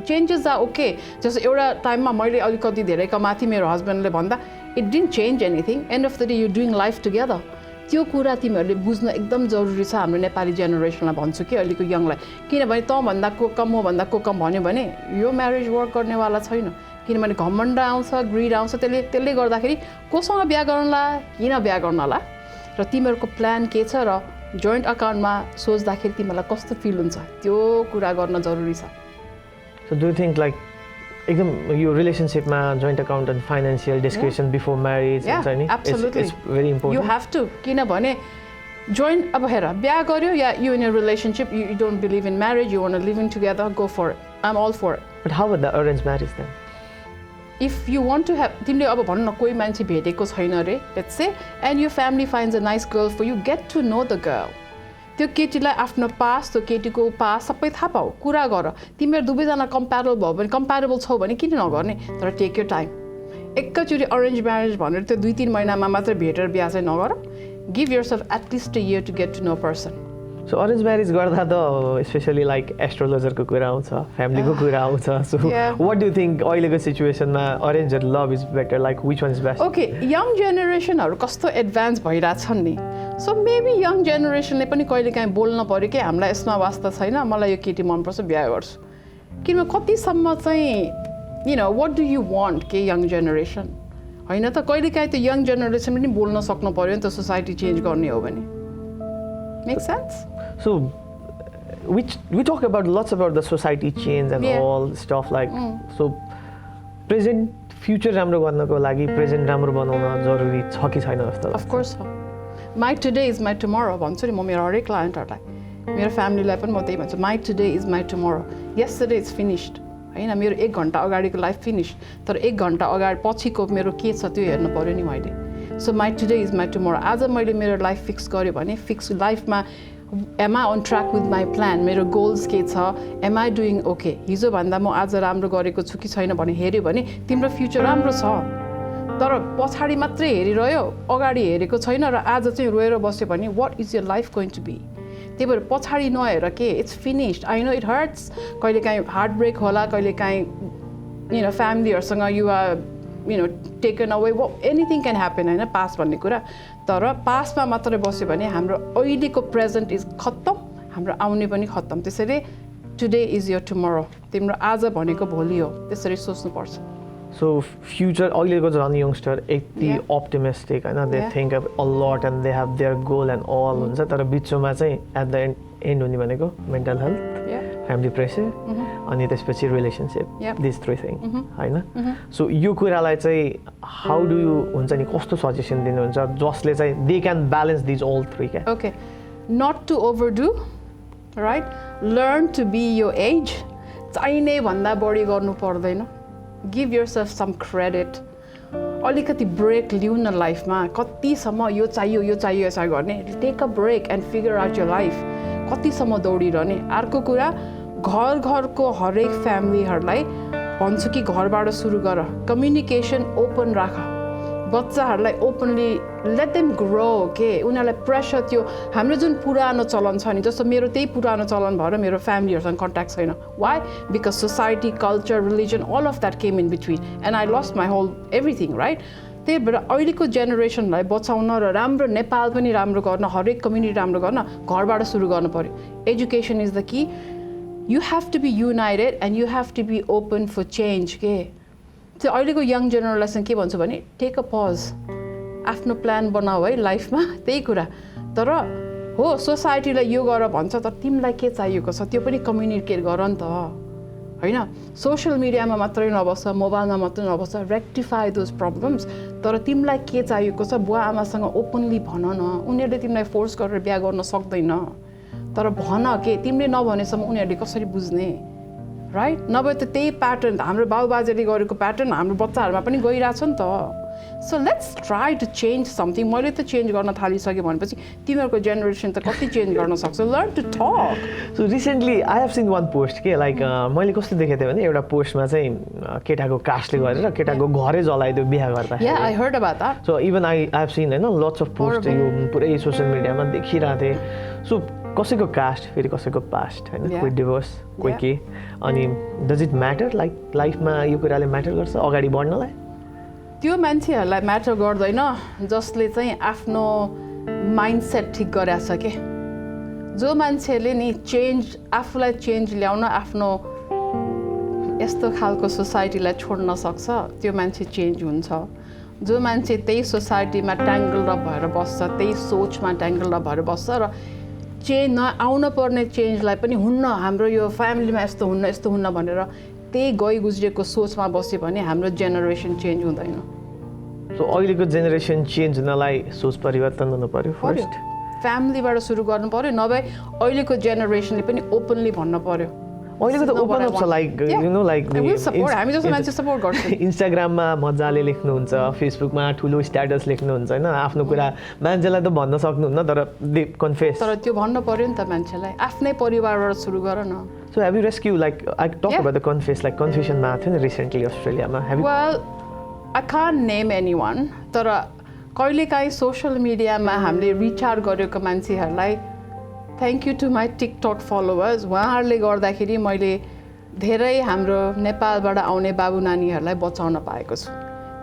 changes are okay जस्तो एउटा टाइममा मैले अलिकति धेरै कमाएको थिएँ मेरो हस्बेन्डले भन्दा it didn't change anything and of the day you doing life together त्यो कुरा तिमीहरूले बुझ्न एकदम जरुरी छ हाम्रो नेपाली जेनेरेसनलाई भन्छु कि अहिलेको यङलाई किनभने तँभन्दा को कम मभन्दा को कम भन्यो भने यो म्यारेज वर्क गर्नेवाला छैन किनभने घमण्ड आउँछ ग्रिड आउँछ त्यसले गर्दाखेरि कोसँग बिहा गर्नला किन बिहा गर्नला र तिमीहरूको प्लान के छ र जोइन्ट अकाउन्टमा सोच्दाखेरि तिमीलाई कस्तो फिल हुन्छ त्यो कुरा गर्न जरुरी छ so do you think like एकदम यो रिलेसनसिपमा joint account and financial discussion before marriage हुन्छ नि it's very important you have to किनभने जोइन्ट अब हेर बिहा गर्यो या you in a relationship you don't believe in marriage you want live in together go for it I am all for it but how about the arrange marriage then if you want to have तिमीले अब भन न कोही मान्छे भेटेको छैन अरे let's say and your family finds a nice girl for you get to know the girl त्यो केटीलाई आफ्नो पास त्यो केटीको पास सबै थाहा पाऊ कुरा गर तिमीहरू दुवैजना कम्प्यारेबल छौ भने किन नगर्ने तर टेक योर टाइम एकैचोटि अरेन्ज म्यारेज भनेर त्यो 2-3 महिनामा मात्रै भेटेर बिहा चाहिँ नगर give yourself at least a year to get to know person so arrange marriage गर्दा त स्पेसली लाइक एस्ट्रोलोजरको कुरा आउँछ फ्यामिलीको कुरा आउँछ सो वाट डु थिङ्क अहिलेको सिचुएसनमा अरेन्ज र love is better like which one is best okay young जेनेरेसनहरू कस्तो एडभान्स भइरहेछन् नि सो मेबी यङ जेनेरेसनले पनि कहिलेकाहीँ बोल्न पऱ्यो कि हामीलाई यसमा वास्ता छैन मलाई यो केटी मनपर्छ बिहा गर्छु किनभने कतिसम्म चाहिँ you know what do you want के यङ जेनेरेसन होइन त कहिलेकाहीँ त्यो यङ जेनेरेसन पनि बोल्न सक्नु पऱ्यो नि त सोसाइटी चेन्ज गर्ने हो भने make sense So, we talk about lots about the society change and all stuff like so present future राम्रो गर्नको लागि present राम्रो बनाउन जरुरी छ कि छैन जस्तो Of course. My today is my tomorrow भन्छु नि म मेरो हरेक क्लायन्टहरूलाई मेरो फ्यामिलीलाई पनि म त्यही भन्छु my today is my tomorrow yesterday is finished हैन मेरो 1 घण्टा अगाडिको लाइफ फिनिश तर 1 घण्टा अगाडि पछिको मेरो के छ त्यो हेर्नु पर्यो नि मैले so my today is my tomorrow आज मैले मेरो लाइफ फिक्स गर्यो भने फिक्स लाइफमा am I on track with my plan मेरो गोल्स के छ am I doing okay हिजो भन्दा म आज राम्रो गरेको छु कि छैन भने हेर्यो भने तिम्रो फ्युचर राम्रो छ तर पछाडि मात्रै हेरिरह्यो अगाडि हेरेको छैन र आज चाहिँ रोएर बस्यो भने what is your life going to be त्यही भएर पछाडि नहेर के it's finished I know it hurts कहिलेकाहीँ हार्टब्रेक होला कहिलेकाहीँ यु नो फ्यामिलीहरूसँग you are you know taken away anything can happen होइन पास्ट भन्ने कुरा तर पास्टमा मात्रै बस्यो भने हाम्रो अहिलेको प्रेजेन्ट इज खत्तम हाम्रो आउने पनि खत्तम त्यसैले टुडे इज योर टुमोरो तिम्रो आज भनेको भोलि हो त्यसरी सोच्नुपर्छ सो फ्युचर अहिलेको झन् यङ्स्टर यति अप्टिमिस्टिक होइन they think a lot and they have their goal and all हुन्छ तर बिचमा चाहिँ एट द एन्ड हुने भनेको मेन्टल हेल्थ फ्यामिली प्रेसर अनि त्यसपछि रिलेसनसिप दिस 3 थिङ होइन सो यो कुरालाई चाहिँ हाउ डु यु हुन्छ नि कस्तो सजेसन दिनुहुन्छ जसले चाहिँ they can balance these all 3 क्या okay not to overdo right learn to be यो एज चाहिने भन्दा बढी गर्नु पर्दैन गिभ योरसेल्फ सम क्रेडिट अलिकति ब्रेक लिउ न लाइफमा कतिसम्म यो चाहियो गर्ने take a break and figure out your life कतिसम्म दौडिरहने अर्को कुरा घरको हरेक फ्यामिलीहरूलाई भन्छु कि घरबाट सुरु गर कम्युनिकेसन ओपन राख बच्चाहरूलाई ओपनली लेट देम ग्रो के उनीहरूलाई प्रेसर त्यो हाम्रो जुन पुरानो चलन छ नि जस्तो मेरो त्यही पुरानो चलन भएर मेरो फ्यामिलीहरूसँग कन्ट्याक्ट छैन why because society culture religion all of that came in between and I lost my whole everything right त्यही भएर अहिलेको जेनेरेसनलाई बचाउन र राम्रो नेपाल पनि राम्रो गर्न हरेक कम्युनिटी राम्रो गर्न घरबाट सुरु गर्नु पर्यो education is the key you have to be united and you have to be open for change के त्यो अहिलेको यङ जेनेरेसन के भन्छु भने टेक अ पज आफ्नो प्लान बनाऊ है लाइफमा त्यही कुरा तर हो सोसाइटीलाई यो गर भन्छ तर तिमीलाई के चाहिएको छ त्यो पनि कम्युनिकेट गर नि त होइन सोसियल मिडियामा मात्रै नबस्छ मोबाइलमा मात्रै नबस्छ रेक्टिफाई दोज प्रब्लम्स तर तिमीलाई के चाहिएको छ बुवा आमासँग ओपनली भन न उनीहरूले तिमीलाई फोर्स गरेर बिहा गर्न सक्दैन तर भन के तिमीले नभनेसम्म उनीहरूले कसरी बुझ्ने राइट नभए त त्यही प्याटर्न हाम्रो बाबुबाजेले गरेको प्याटर्न हाम्रो बच्चाहरूमा पनि गइरहेछ नि त so let's try to change something मैले त चेन्ज गर्न थालिसकेँ भनेपछि तिमीहरूको जेनेरेसन त कति चेन्ज गर्न सक्छ learn to talk so recently I have seen one post के लाइक मैले कस्तो देखेको थिएँ भने एउटा पोस्टमा चाहिँ केटाको कास्टले गरेर केटाको घरै जलाइदियो बिहा गर्दा I heard about that so even I have scene होइन लट्स अफ पोस्ट यो पुरै सोसियल मिडियामा देखिरहेको थिएँ सो कसैको कास्ट फेरि कसैको पास्ट होइन कोही डिभोर्स कोही के अनि डज इट म्याटर लाइक लाइफमा यो कुराले म्याटर गर्छ अगाडि बढ्नलाई त्यो मान्छेहरूलाई म्याटर गर्दैन जसले चाहिँ आफ्नो माइन्डसेट ठिक गरेछ के जो मान्छेले नि चेन्ज आफूलाई चेन्ज ल्याउन आफ्नो यस्तो खालको सोसाइटीलाई छोड्न सक्छ त्यो मान्छे चेन्ज हुन्छ जो मान्छे त्यही सोसाइटीमा ट्याङ्गल अप भएर बस्छ त्यही सोचमा ट्याङ्गल अप भएर बस्छ र चेन्ज नआउन पर्ने चेन्जलाई पनि हुन्न हाम्रो यो फ्यामिलीमा यस्तो हुन्न भनेर त्यही गइ गुज्रेको सोचमा बस्यो भने हाम्रो जेनेरेसन चेन्ज हुँदैन सो अहिलेको जेनेरेसन चेन्ज हुनलाई सोच परिवर्तन हुनु पर्यो फर्स्ट फ्यामिलीबाट सुरु गर्नु पर्यो नभए अहिलेको जेनेरेसनले पनि ओपनली भन्न पर्यो अहिलेको त ओपन अप छ लाइक यु नो लाइक हामी जस्तो मान्छे सपोर्ट गर्छ इन्स्टाग्राममा मजाले लेख्नुहुन्छ फेसबुकमा ठुलो स्ट्याटस लेख्नुहुन्छ होइन आफ्नो कुरा मान्छेलाई त भन्न सक्नुहुन्न तर दे कन्फेस तर त्यो भन्नु पर्यो नि त मान्छेलाई आफ्नै परिवारबाट सुरु गर न So have you rescued like I talk about the confession math recently Australia have you Well I can't name anyone तर कहिलेकाहीँ सोशल मिडियामा हामीले रिचार्ज गरेको मान्छेहरूलाई thank you to my TikTok followers उहाँहरूले गर्दाखेरि मैले धेरै हाम्रो नेपालबाट आउने बाबु नानीहरूलाई बचाउन पाएको छु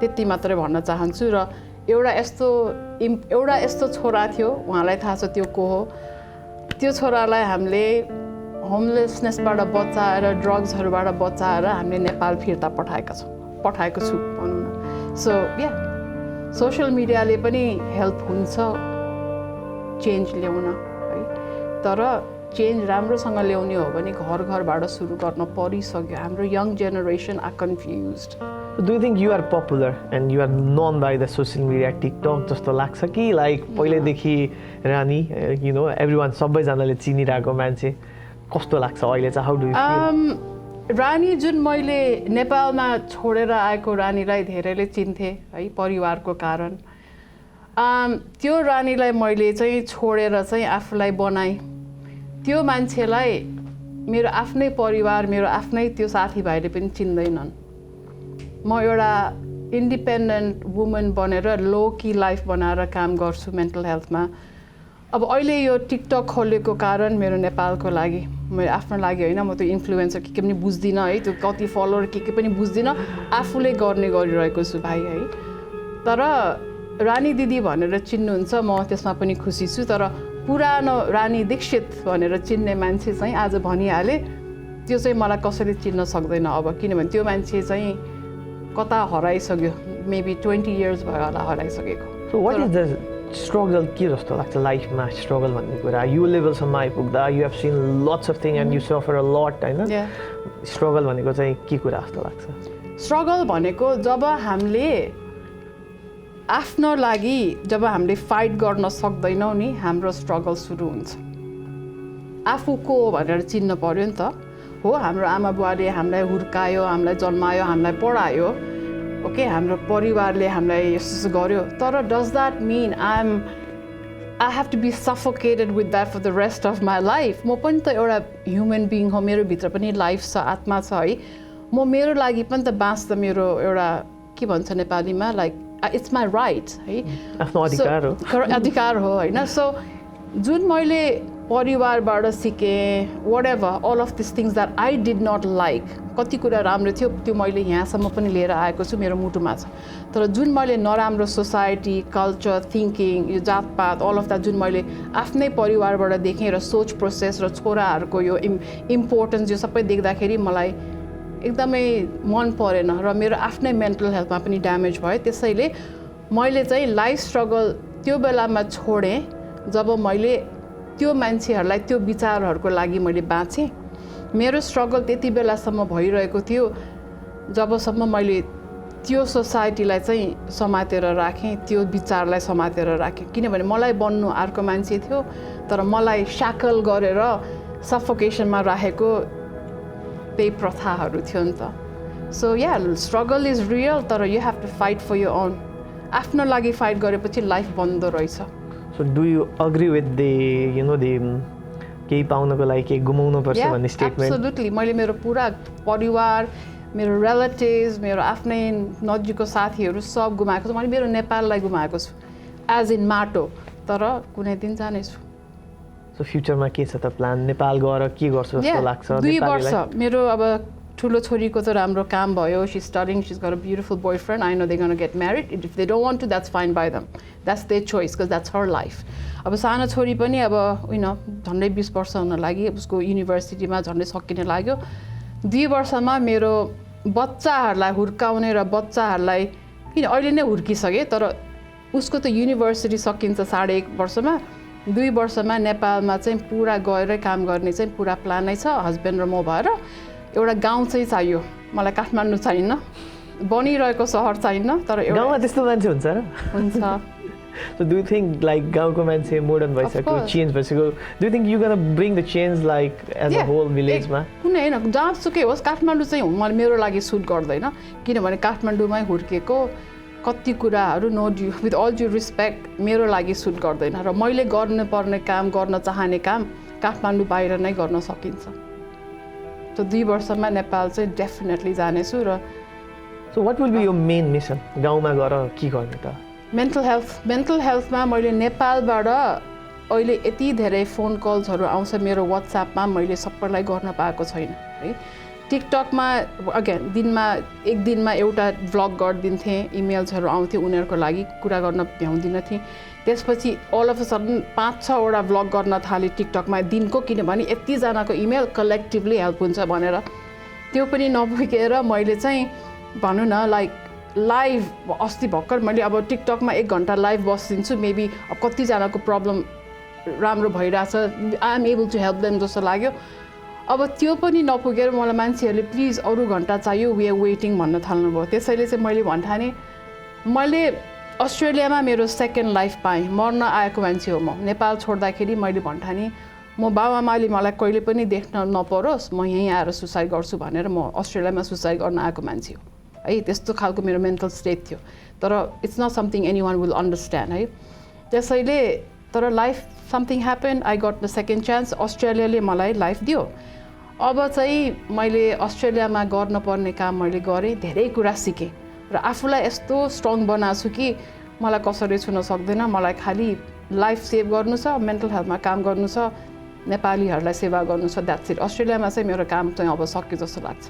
त्यति मात्रै भन्न चाहन्छु र एउटा यस्तो छोरा थियो उहाँलाई थाहा छ त्यो को हो त्यो छोरालाई हामीले होमलेसनेसबाट बचाएर ड्रग्सहरूबाट बचाएर हामीले नेपाल फिर्ता पठाएको छु भनौँ न सो या सोसियल मिडियाले पनि हेल्प हुन्छ चेन्ज ल्याउन है तर चेन्ज राम्रोसँग ल्याउने हो भने घरबाट सुरु गर्न परिसक्यो हाम्रो young generation are confused Do you think you are popular and you are known by the social media TikTok जस्तो लाग्छ कि लाइक पहिलेदेखि रानी you know everyone सबैजनाले चिनिरहेको मान्छे कस्तो लाग्छ अहिले चाहिँ हाउ डु यु फिल रानी जुन मैले नेपालमा छोडेर आएको रानीलाई धेरैले चिन्थे है परिवारको कारण त्यो रानीलाई मैले चाहिँ छोडेर चाहिँ आफूलाई बनाएँ त्यो मान्छेलाई मेरो आफ्नै परिवार मेरो आफ्नै त्यो साथीभाइले पनि चिन्दैनन् म एउटा इन्डिपेन्डेन्ट वुमन बनेर लो की लाइफ बनाएर काम गर्छु मेन्टल हेल्थमा अब अहिले यो टिकटक खोलेको कारण मेरो नेपालको लागि मेरो आफ्नो लागि होइन म त्यो इन्फ्लुएन्सर के पनि बुझ्दिनँ है त्यो कति फलोवर के पनि बुझ्दिनँ आफूले गर्ने गरिरहेको छु भाइ है तर रानी दिदी भनेर चिन्नुहुन्छ म त्यसमा पनि खुसी छु तर पुरानो रानी दीक्षित भनेर चिन्ने मान्छे चाहिँ आज भनिहाले त्यो चाहिँ मलाई कसैले चिन्न सक्दैन अब किनभने त्यो मान्छे चाहिँ कता हराइसक्यो मेबी 20 इयर्स भयो होला हराइसकेको so what is the struggle के जस्तो लाग्छ लाइफमा स्ट्रगल भन्ने कुरा यो लेभलसम्म आइपुग्दा you have seen lots of thing and you suffer a lot होइन स्ट्रगल भनेको चाहिँ के कुरा जस्तो लाग्छ स्ट्रगल भनेको जब हामीले आफ्नो लागि जब हामीले फाइट गर्न सक्दैनौँ नि हाम्रो स्ट्रगल सुरु हुन्छ आफू को हो भनेर चिन्न पर्यो नि त हो हाम्रो आमा बुवाले हामीलाई हुर्कायो हामीलाई जन्मायो हामीलाई पढायो ओके हाम्रो परिवारले हामीलाई यस्तो गर्यो तर does that mean I have to be suffocated with that for the rest of my life म पनि त एउटा ह्युमन बिङ हो मेरो भित्र पनि लाइफ छ आत्मा छ है म मेरो लागि पनि त बाँच्दा मेरो एउटा के भन्छ नेपालीमा लाइक इट्स माई राइट है आफ्नो अधिकार हो होइन सो जुन मैले परिवारबाट सिकेँ whatever all of this things that I did not like कति कुरा राम्रो थियो त्यो मैले यहाँसम्म पनि लिएर आएको छु मेरो मुटुमा छ तर जुन मैले नराम्रो सोसाइटी कल्चर थिङ्किङ यो जातपात अल अफ द्याट जुन मैले आफ्नै परिवारबाट देखेँ र सोच प्रोसेस र छोराहरूको यो इम्पोर्टेन्स यो सबै देख्दाखेरि मलाई एकदमै मन परेन र मेरो आफ्नै मेन्टल हेल्थमा पनि ड्यामेज भयो त्यसैले मैले चाहिँ लाइफ स्ट्रगल त्यो बेलामा छोडेँ जब मैले त्यो मान्छेहरूलाई त्यो विचारहरूको लागि मैले बाँचेँ मेरो स्ट्रगल त्यति बेलासम्म भइरहेको थियो जबसम्म मैले त्यो सोसाइटीलाई चाहिँ समातेर राखेँ, त्यो विचारलाई समातेर राखेँ। किनभने मलाई बन्नु अर्को मान्छे थियो, तर मलाई शाकल गरेर सफोकेसनमा राखेको त्यही प्रथाहरू थियो नि त। So yeah struggle is real, तर you have to fight for your own. आफ्नो लागि फाइट गरेपछि लाइफ बन्दो रहेछ। So do you agree with the केही पाउनको लागि केही गुमाउनु पर्छ भन्ने स्टेटमेन्ट? एब्सोल्युटली। मैले मेरो पुरा परिवार, मेरो रिलेटिभ्स, मेरो आफ्नै नजिकको साथीहरू सब गुमाएको छु। मैले मेरो नेपाललाई गुमाएको छु, एज इन माटो, तर कुनै दिन जानेछु। सो फ्युचरमा के छ त प्लान? नेपाल गएर के गर्छु जस्तो लाग्छ? 2 वर्ष मेरो अब ठुलो छोरीको त राम्रो काम भयो, she studying, she's got a beautiful boyfriend, I know they're going to get married. If they don't want to, that's fine by them, that's their choice because that's her life. अब सानो छोरी पनि अब झन्डै 20 वर्ष हुन लागि, उसको युनिभर्सिटीमा झन्डै सकिने लाग्यो। 2 वर्षमा मेरो बच्चाहरूलाई हुर्काउने र बच्चाहरूलाई किन अहिले नै हुर्किसके, तर उसको त युनिभर्सिटी सकिन्छ 1.5 वर्षमा। 2 वर्षमा नेपालमा चाहिँ पुरा गएर काम गर्ने चाहिँ पुरा प्लानै छ, हस्बेन्ड र म भएर। एउटा गाउँ चाहिँ चाहियो मलाई, काठमाडौँ चाहिन्न, बनिरहेको सहर चाहिन्न, तर गाउँमा त्यस्तो मान्छे हुन्छ र? हुन्छ। So do you think like गाउँको मान्छे मोडर्न भइसक्यो, चेन्ज भइसक्यो? Do you think you're going to bring the change like as a whole village मा? कुनै हैन, जहाँसुकै होस्, काठमाडौँ चाहिँ मेरो लागि सुट गर्दैन। किनभने काठमाडौँमै हुर्केको कति कुराहरू विथ अल ड्यु रिस्पेक्ट मेरो लागि सुट गर्दैन, र मैले गर्नुपर्ने काम, गर्न चाहने काम काठमाडौँ बाहिर नै गर्न सकिन्छ। त 2 वर्षमा नेपाल चाहिँ डेफिनेटली जानेछु। र So what will be your main mission? गाउँमा गएर के गर्ने त? मेन्टल हेल्थमा मैले नेपालबाट अहिले यति धेरै फोन कल्सहरू आउँछ मेरो वाट्सएपमा, मैले सबैलाई गर्न पाएको छैन है। टिकटकमा अगेन एक दिनमा एउटा भ्लग गरिदिन्थेँ, इमेल्सहरू आउँथ्यो उनीहरूको लागि, कुरा गर्न भ्याउँदिनँ थिएँ। त्यसपछि अल अफ अ सडन 5-6 वटा भ्लग गर्न थालेँ टिकटकमा दिनको, किनभने यतिजनाको इमेल कलेक्टिभली हेल्प हुन्छ भनेर। त्यो पनि नपुगेर मैले चाहिँ भनौँ न लाइभ अस्ति भर्खर मैले अब टिकटकमा 1 घन्टा लाइभ बसिदिन्छु, मेबी अब कतिजनाको प्रब्लम राम्रो भइरहेछ, I am able to help them जस्तो लाग्यो। अब त्यो पनि नपुगेर मलाई मान्छेहरूले प्लिज अरू घन्टा चाहियो, वी आर वेटिङ भन्न थाल्नुभयो। त्यसैले चाहिँ मैले भन्ठाने मैले अस्ट्रेलियामा मेरो सेकेन्ड लाइफ पाएँ, मर्न आएको मान्छे हो म। नेपाल छोड्दाखेरि मैले भन्ठाने म बाबाआमाले मलाई कहिले पनि देख्न नपरोस्, म यहीँ आएर सुसाइड गर्छु भनेर म अस्ट्रेलियामा सुसाइड गर्न आएको मान्छे हो है। त्यस्तो खालको मेरो मेन्टल स्टेट थियो, तर it's not something any one will understand है। त्यसैले तर life something happen, I got the second chance, अस्ट्रेलियाले मलाई लाइफ दियो। अब चाहिँ मैले अस्ट्रेलियामा गर्नुपर्ने काम मैले गरेँ, धेरै कुरा सिकेँ र आफूलाई यस्तो स्ट्रङ बनाएको छु कि मलाई कसरी छुन सक्दैन। मलाई खालि लाइफ सेभ गर्नु छ, मेन्टल हेल्थमा काम गर्नु छ, नेपालीहरूलाई सेवा गर्नु छ, द्याट्स इट। अस्ट्रेलियामा चाहिँ मेरो काम चाहिँ अब सक्यो जस्तो लाग्छ।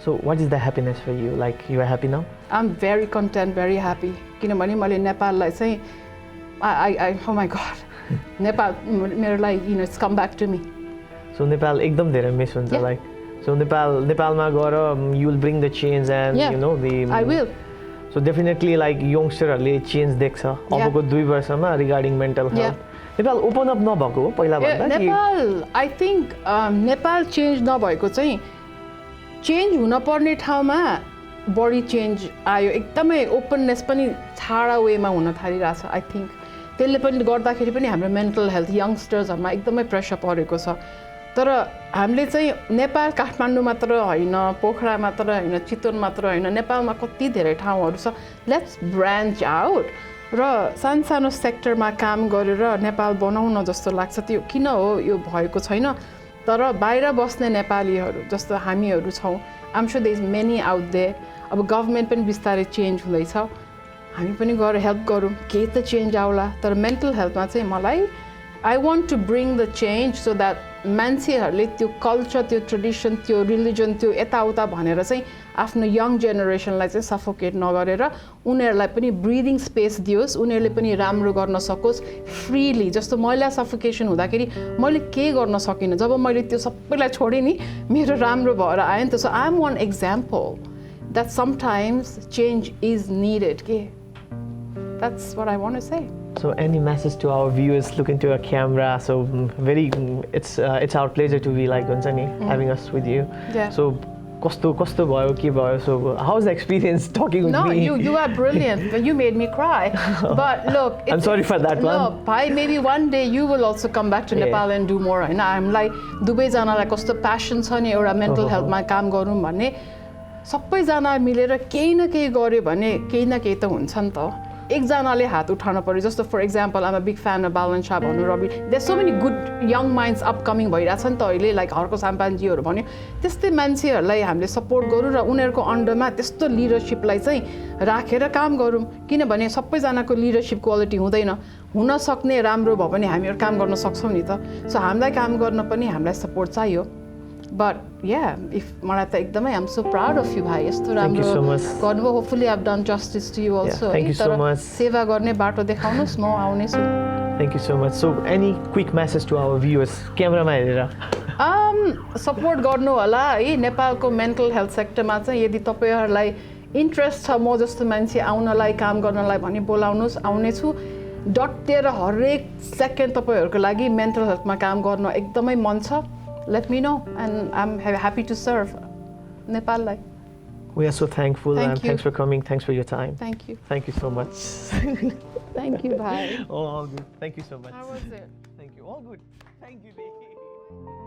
So what is the happiness for you? Like you are happy now? I'm very content, very happy. किनभने मैले नेपाललाई चाहिँ oh my god, नेपाल मेरो लागि it's come back to me. So Nepal एकदम धेरै मिस हुन्छ like. So नेपालमा गएर you will bring the change and the I will. So definitely like youngsterहरूले change देख्छ अबको 2 वर्षमा regarding mental health. Nepal open up नभएको हो पहिला भन्दा? Nepal I think Nepal change नभएको चाहिँ चेन्ज हुनपर्ने ठाउँमा बढी चेन्ज आयो, एकदमै ओपननेस पनि छाडा वेमा हुन थालिरहेछ। आई थिंक त्यसले पनि गर्दाखेरि पनि हाम्रो मेन्टल हेल्थ यङ्स्टर्सहरूमा एकदमै प्रेसर परेको छ। तर हामीले चाहिँ नेपाल काठमाडौँ मात्र होइन, पोखरा मात्र होइन, चितवन मात्र होइन, नेपालमा कति धेरै ठाउँहरू छ। लेट्स ब्रान्च आउट र सानो सेक्टरमा काम गरेर नेपाल बनाउन जस्तो लाग्छ। त्यो किन हो यो भएको छैन, तर बाहिर बस्ने नेपालीहरू जस्तो हामीहरू छौँ, I'm sure there is many out there. अब गभर्नमेन्ट पनि बिस्तारै चेन्ज हुँदैछ, हामी पनि गएर हेल्प गरौँ, केही त चेन्ज आउला। तर मेन्टल हेल्थमा चाहिँ मलाई I want to bring the change so that मान्छेहरूले त्यो कल्चर, त्यो ट्रेडिसन, त्यो रिलिजन, त्यो यताउता भनेर चाहिँ आफ्नो यङ जेनेरेसनलाई चाहिँ सफोकेट नगरेर उनीहरूलाई पनि ब्रिदिङ स्पेस दियोस्, उनीहरूले पनि राम्रो गर्न सकोस् फ्रीली। जस्तो मैला सफोकेसन हुँदाखेरि मैले के गर्न सकिनँ, जब मैले त्यो सबैलाई छोडेँ नि मेरो राम्रो भएर आयो नि त। So I am one example that sometimes change is needed के, that's what I want to say. So any message to our viewers? Look into a camera. So it's our pleasure to be like having us with you. Yeah. So kosto भयो के भयो. So how's the experience talking with No, me? you are brilliant. You made me cry. But look, I'm sorry for that one. No, bhai, maybe one day you will also come back to Nepal and do more. And I'm like, दुवैजनालाई कस्तो passion छ नि एउटा mental हेल्थमा काम गरौँ भन्ने सबैजना मिलेर केही न केही गर्यो भने केही न केही त हुन्छ नि त. एकजनाले हात उठाउन पर्यो. जस्तो for example I'm a big fan of Balen Shah भन्नु Rabi. There so many good young minds upcoming भइरहेछ नि त अहिले लाइक हर्को साम्पानजीहरू भन्यो. त्यस्तै मान्छेहरूलाई हामीले सपोर्ट गरौँ र उनीहरूको अन्डरमा त्यस्तो लिडरसिपलाई चाहिँ राखेर काम गरौँ. किनभने सबैजनाको लिडरसिप क्वालिटी हुँदैन. हुन सक्ने राम्रो भयो भने हामीहरू काम गर्न सक्छौँ नि त. सो हामीलाई काम गर्न पनि हामीलाई सपोर्ट चाहियो. But yeah, मलाई त एकदमै I'm so proud of you भाइ. यस्तो राम्रो गर्नुभयो. Hopefully I've done justice to you also. Thank you so much. सेवा गर्ने बाटो देखाउनुस्, म आउनेछु. Thank you so much. So any quick message to our viewers? क्यामेरामा हेरेर. सपोर्ट गर्नु होला है. नेपालको मेन्टल हेल्थ सेक्टरमा चाहिँ यदि तपाईँहरूलाई इन्ट्रेस्ट छ म जस्तो मान्छे आउनलाई काम गर्नलाई भने बोलाउनुहोस्. आउनेछु. डटेर हरेक सेकेन्ड तपाईँहरूको लागि मेन्टल हेल्थमा काम गर्न एकदमै मन छ. Let me know, and I'm happy to serve Nepal. We are so thankful, and you. Thanks for coming. Thanks for your time. Thank you. Thank you so much. Thank you, bye. All good. Thank you so much. How was it? Thank you. All good. Thank you, Didi.